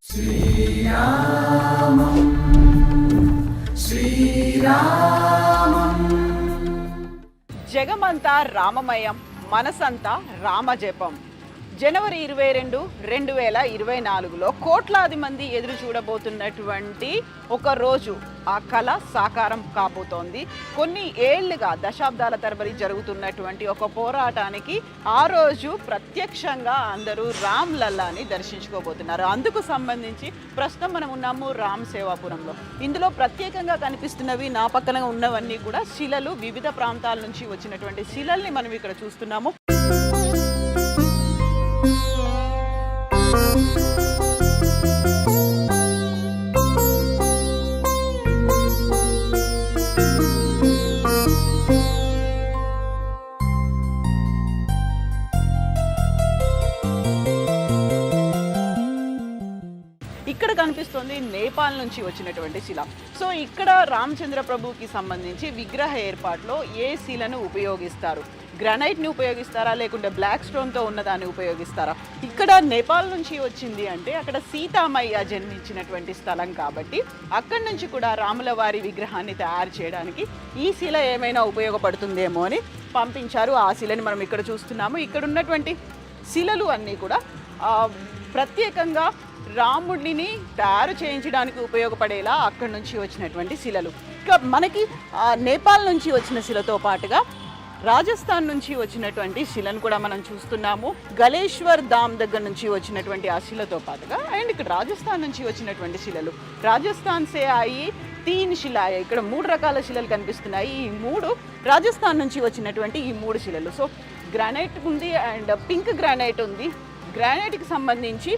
శ్రీరామం శ్రీరామం జగమంతా రామమయం, మనసంతా రామజపం. జనవరి 22, 2024లో కోట్లాది మంది ఎదురు చూడబోతున్నటువంటి ఒక రోజు ఆ కళ సాకారం కాబోతోంది. కొన్ని ఏళ్లుగా దశాబ్దాల తరబడి జరుగుతున్నటువంటి ఒక పోరాటానికి ఆ రోజు ప్రత్యక్షంగా అందరూ రామ్ లల్లాని దర్శించుకోబోతున్నారు. అందుకు సంబంధించి ప్రస్తుతం మనం ఉన్నాము రామ్ సేవాపురంలో. ఇందులో ప్రత్యేకంగా కనిపిస్తున్నవి నా పక్కన ఉన్నవన్నీ కూడా శిలలు, వివిధ ప్రాంతాల నుంచి వచ్చినటువంటి శిలల్ని మనం ఇక్కడ చూస్తున్నాము. ఇక్కడ కనిపిస్తుంది నేపాల్ నుంచి వచ్చినటువంటి శిల. సో ఇక్కడ రామచంద్ర ప్రభుకి సంబంధించి విగ్రహ ఏర్పాటులో ఏ శిలను ఉపయోగిస్తారు? గ్రానైట్ని ఉపయోగిస్తారా, లేకుంటే బ్లాక్ స్టోన్తో ఉన్నదాన్ని ఉపయోగిస్తారా? ఇక్కడ నేపాల్ నుంచి వచ్చింది అంటే అక్కడ సీతామయ్య జన్మించినటువంటి స్థలం కాబట్టి అక్కడి నుంచి కూడా రాముల వారి విగ్రహాన్ని తయారు చేయడానికి ఈ శిల ఏమైనా ఉపయోగపడుతుందేమో అని పంపించారు. ఆ శిలని మనం ఇక్కడ చూస్తున్నాము. ఇక్కడ ఉన్నటువంటి శిలలు అన్నీ కూడా ప్రత్యేకంగా రాముడిని తయారు చేయించడానికి ఉపయోగపడేలా అక్కడి నుంచి వచ్చినటువంటి శిలలు. ఇక మనకి నేపాల్ నుంచి వచ్చిన శిలతో పాటుగా రాజస్థాన్ నుంచి వచ్చినటువంటి శిలను కూడా మనం చూస్తున్నాము. గలేశ్వర్ ధామ్ దగ్గర నుంచి వచ్చినటువంటి ఆ శిలతో పాటుగా అండ్ ఇక్కడ రాజస్థాన్ నుంచి వచ్చినటువంటి శిలలు, రాజస్థాన్ సే అయి 3 శిలాయ, ఇక్కడ 3 రకాల శిలలు కనిపిస్తున్నాయి. ఈ 3 రాజస్థాన్ నుంచి వచ్చినటువంటి ఈ 3 శిలలు. సో గ్రానైట్ ఉంది అండ్ పింక్ గ్రానైట్ ఉంది. గ్రానైట్కి సంబంధించి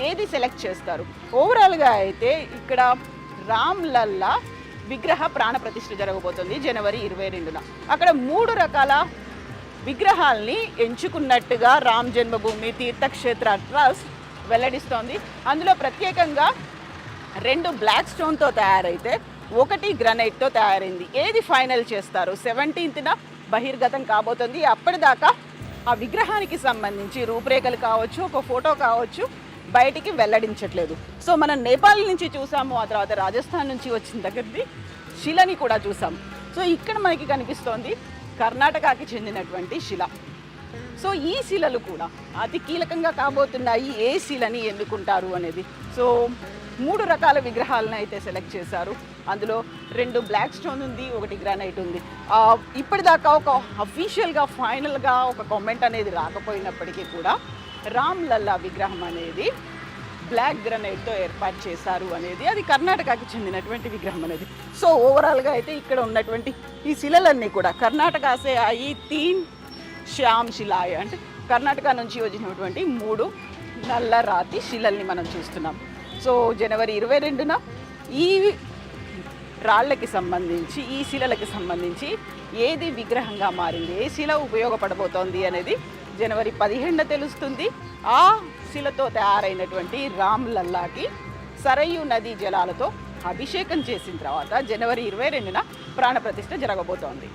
ఏది సెలెక్ట్ చేస్తారు? ఓవరాల్గా అయితే ఇక్కడ రామ్ లల్లా విగ్రహ ప్రాణప్రతిష్ఠ జరగబోతుంది జనవరి 22న. అక్కడ 3 రకాల విగ్రహాల్ని ఎంచుకున్నట్టుగా రామ్ జన్మభూమి తీర్థక్షేత్ర ట్రస్ట్ వెల్లడిస్తోంది. అందులో ప్రత్యేకంగా 2 బ్లాక్ స్టోన్తో తయారైతే 1 గ్రానైట్తో తయారైంది. ఏది ఫైనల్ చేస్తారు? 17న బహిర్గతం కాబోతుంది. అప్పటిదాకా ఆ విగ్రహానికి సంబంధించి రూపురేఖలు కావచ్చు, ఒక ఫోటో కావచ్చు, బయటికి వెల్లడించట్లేదు. సో మనం నేపాల్ నుంచి చూసాము, ఆ తర్వాత రాజస్థాన్ నుంచి వచ్చిన దగ్గరది శిలని కూడా చూసాము. సో ఇక్కడ మనకి కనిపిస్తోంది కర్ణాటకకి చెందినటువంటి శిల. సో ఈ శిలలు కూడా అతి కీలకంగా కాబోతున్నాయి. ఏ శిలని ఎన్నుకుంటారు అనేది. సో 3 రకాల విగ్రహాలను అయితే సెలెక్ట్ చేశారు. అందులో 2 బ్లాక్ స్టోన్ ఉంది, 1 గ్రానైట్ ఉంది. ఇప్పటిదాకా ఒక అఫీషియల్గా ఫైనల్గా ఒక కామెంట్ అనేది రాకపోయినప్పటికీ కూడా రామ్ లల్లా విగ్రహం అనేది బ్లాక్ గ్రానైట్తో ఏర్పాటు చేశారు అనేది, అది కర్ణాటకకి చెందినటువంటి విగ్రహం అనేది. సో ఓవరాల్గా అయితే ఇక్కడ ఉన్నటువంటి ఈ శిలలన్నీ కూడా కర్ణాటక సే అయి 3 శ్యామ్ శిలాయ, అంటే కర్ణాటక నుంచి వచ్చినటువంటి 3 నల్ల రాతి శిలల్ని మనం చూస్తున్నాం. సో జనవరి 22న ఈ రాళ్ళకి సంబంధించి, ఈ శిలలకి సంబంధించి ఏది విగ్రహంగా మారింది, ఏ శిల ఉపయోగపడబోతోంది అనేది జనవరి 15న తెలుస్తుంది. ఆ శిలతో తయారైనటువంటి రామ్ లల్లాకి సరయూ నదీ జలాలతో అభిషేకం చేసిన తర్వాత జనవరి 22న ప్రాణప్రతిష్ఠ జరగబోతోంది.